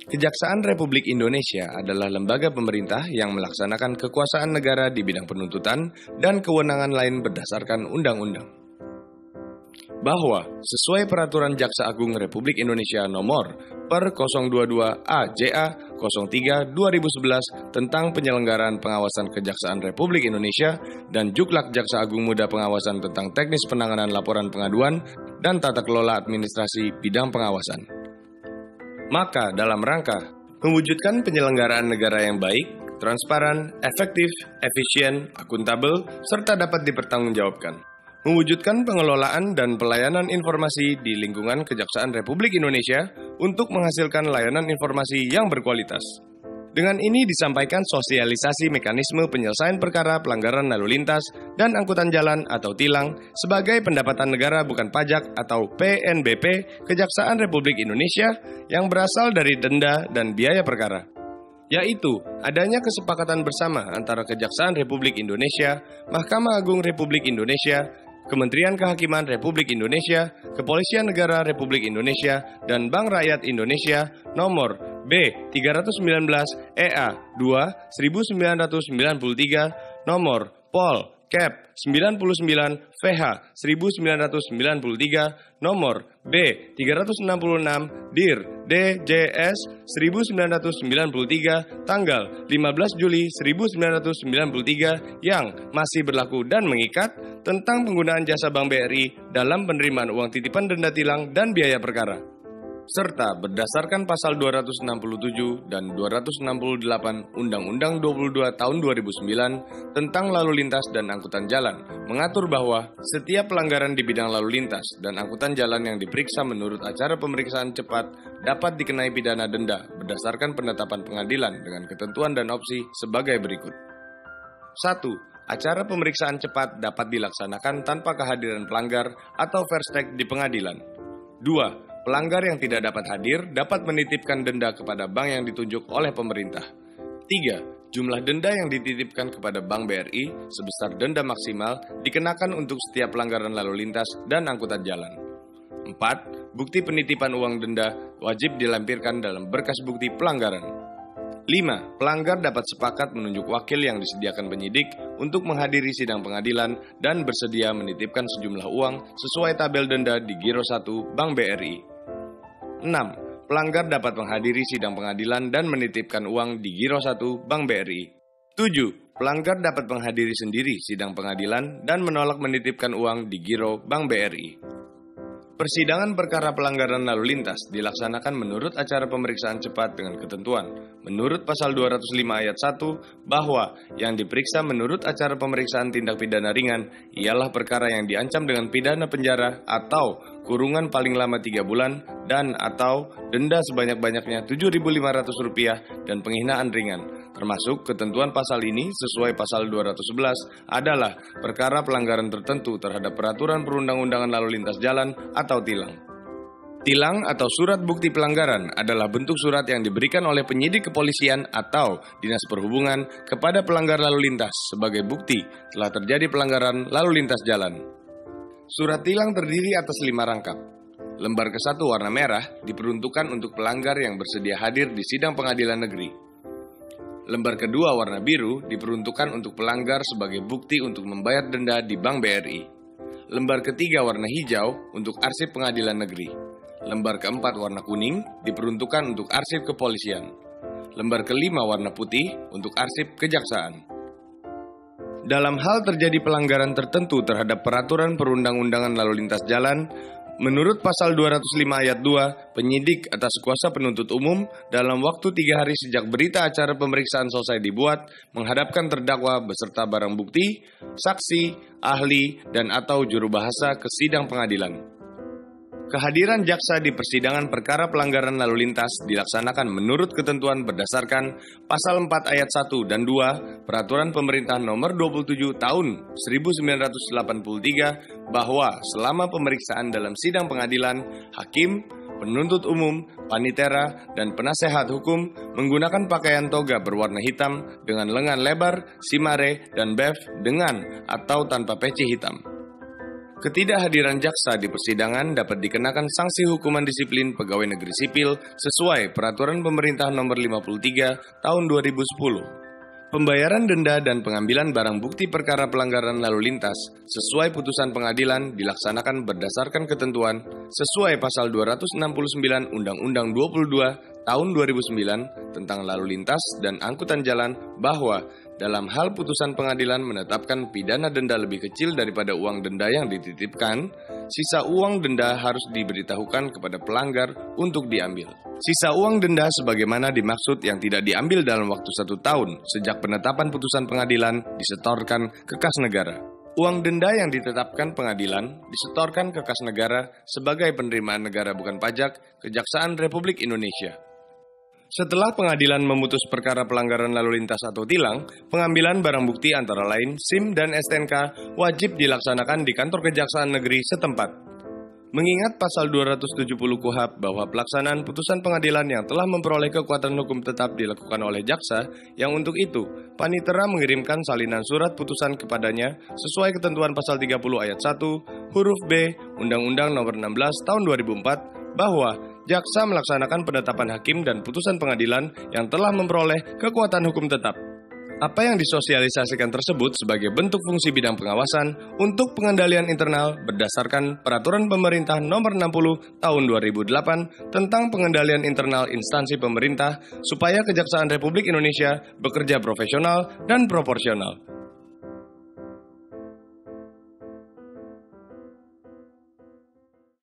Kejaksaan Republik Indonesia adalah lembaga pemerintah yang melaksanakan kekuasaan negara di bidang penuntutan dan kewenangan lain berdasarkan undang-undang. Bahwa sesuai Peraturan Jaksa Agung Republik Indonesia Nomor per 022 AJA 03/2011 tentang penyelenggaraan pengawasan Kejaksaan Republik Indonesia dan Juklak Jaksa Agung Muda Pengawasan tentang teknis penanganan laporan pengaduan dan tata kelola administrasi bidang pengawasan. Maka dalam rangka mewujudkan penyelenggaraan negara yang baik, transparan, efektif, efisien, akuntabel, serta dapat dipertanggungjawabkan, mewujudkan pengelolaan dan pelayanan informasi di lingkungan Kejaksaan Republik Indonesia untuk menghasilkan layanan informasi yang berkualitas. Dengan ini disampaikan sosialisasi mekanisme penyelesaian perkara pelanggaran lalu lintas dan angkutan jalan atau tilang sebagai pendapatan negara bukan pajak atau PNBP Kejaksaan Republik Indonesia yang berasal dari denda dan biaya perkara, yaitu adanya kesepakatan bersama antara Kejaksaan Republik Indonesia, Mahkamah Agung Republik Indonesia, Kementerian Kehakiman Republik Indonesia, Kepolisian Negara Republik Indonesia, dan Bank Rakyat Indonesia nomor B319 EA 2 1993 nomor Pol Cap 99 VH 1993 nomor B366 DIR DJS 1993 tanggal 15 Juli 1993 yang masih berlaku dan mengikat tentang penggunaan jasa Bank BRI dalam penerimaan uang titipan denda tilang dan biaya perkara, serta berdasarkan pasal 267 dan 268 Undang-Undang 22 Tahun 2009 tentang lalu lintas dan angkutan jalan, mengatur bahwa setiap pelanggaran di bidang lalu lintas dan angkutan jalan yang diperiksa menurut acara pemeriksaan cepat dapat dikenai pidana denda berdasarkan penetapan pengadilan dengan ketentuan dan opsi sebagai berikut. 1. Acara pemeriksaan cepat dapat dilaksanakan tanpa kehadiran pelanggar atau verstek di pengadilan. 2. Pelanggar yang tidak dapat hadir dapat menitipkan denda kepada bank yang ditunjuk oleh pemerintah. 3. Jumlah denda yang dititipkan kepada Bank BRI sebesar denda maksimal dikenakan untuk setiap pelanggaran lalu lintas dan angkutan jalan. 4. Bukti penitipan uang denda wajib dilampirkan dalam berkas bukti pelanggaran. 5. Pelanggar dapat sepakat menunjuk wakil yang disediakan penyidik untuk menghadiri sidang pengadilan dan bersedia menitipkan sejumlah uang sesuai tabel denda di Giro 1 Bank BRI. 6. Pelanggar dapat menghadiri sidang pengadilan dan menitipkan uang di Giro 1 Bank BRI. 7. Pelanggar dapat menghadiri sendiri sidang pengadilan dan menolak menitipkan uang di Giro Bank BRI. Persidangan perkara pelanggaran lalu lintas dilaksanakan menurut acara pemeriksaan cepat dengan ketentuan menurut pasal 205 ayat 1 bahwa yang diperiksa menurut acara pemeriksaan tindak pidana ringan ialah perkara yang diancam dengan pidana penjara atau kurungan paling lama 3 bulan dan atau denda sebanyak-banyaknya Rp7.500 dan penghinaan ringan. Termasuk ketentuan pasal ini sesuai pasal 211 adalah perkara pelanggaran tertentu terhadap peraturan perundang-undangan lalu lintas jalan atau tilang. Tilang atau surat bukti pelanggaran adalah bentuk surat yang diberikan oleh penyidik kepolisian atau dinas perhubungan kepada pelanggar lalu lintas sebagai bukti telah terjadi pelanggaran lalu lintas jalan. Surat tilang terdiri atas 5 rangkap. Lembar ke-1 warna merah diperuntukkan untuk pelanggar yang bersedia hadir di sidang pengadilan negeri. Lembar kedua warna biru diperuntukkan untuk pelanggar sebagai bukti untuk membayar denda di Bank BRI. Lembar ketiga warna hijau untuk arsip pengadilan negeri. Lembar keempat warna kuning diperuntukkan untuk arsip kepolisian. Lembar kelima warna putih untuk arsip kejaksaan. Dalam hal terjadi pelanggaran tertentu terhadap peraturan perundang-undangan lalu lintas jalan, menurut pasal 205 ayat 2, penyidik atas kuasa penuntut umum dalam waktu 3 hari sejak berita acara pemeriksaan selesai dibuat, menghadapkan terdakwa beserta barang bukti, saksi, ahli, dan atau juru bahasa ke sidang pengadilan. Kehadiran jaksa di persidangan perkara pelanggaran lalu lintas dilaksanakan menurut ketentuan berdasarkan Pasal 4 Ayat 1 dan 2 Peraturan Pemerintah Nomor 27 Tahun 1983 bahwa selama pemeriksaan dalam sidang pengadilan, hakim, penuntut umum, panitera, dan penasehat hukum menggunakan pakaian toga berwarna hitam dengan lengan lebar, simare, dan bef dengan atau tanpa peci hitam. Ketidakhadiran jaksa di persidangan dapat dikenakan sanksi hukuman disiplin pegawai negeri sipil sesuai Peraturan Pemerintah Nomor 53 Tahun 2010. Pembayaran denda dan pengambilan barang bukti perkara pelanggaran lalu lintas sesuai putusan pengadilan dilaksanakan berdasarkan ketentuan sesuai pasal 269 Undang-Undang 22 Tahun 2009 tentang lalu lintas dan angkutan jalan bahwa dalam hal putusan pengadilan menetapkan pidana denda lebih kecil daripada uang denda yang dititipkan, sisa uang denda harus diberitahukan kepada pelanggar untuk diambil. Sisa uang denda sebagaimana dimaksud yang tidak diambil dalam waktu 1 tahun sejak penetapan putusan pengadilan disetorkan ke kas negara. Uang denda yang ditetapkan pengadilan disetorkan ke kas negara sebagai penerimaan negara bukan pajak Kejaksaan Republik Indonesia. Setelah pengadilan memutus perkara pelanggaran lalu lintas atau tilang, pengambilan barang bukti antara lain SIM dan STNK wajib dilaksanakan di kantor Kejaksaan Negeri setempat. Mengingat pasal 270 KUHP bahwa pelaksanaan putusan pengadilan yang telah memperoleh kekuatan hukum tetap dilakukan oleh jaksa, yang untuk itu panitera mengirimkan salinan surat putusan kepadanya sesuai ketentuan pasal 30 ayat 1 huruf B Undang-Undang Nomor 16 Tahun 2004 bahwa jaksa melaksanakan penetapan hakim dan putusan pengadilan yang telah memperoleh kekuatan hukum tetap. Apa yang disosialisasikan tersebut sebagai bentuk fungsi bidang pengawasan untuk pengendalian internal berdasarkan Peraturan Pemerintah Nomor 60 Tahun 2008 tentang pengendalian internal instansi pemerintah supaya Kejaksaan Republik Indonesia bekerja profesional dan proporsional.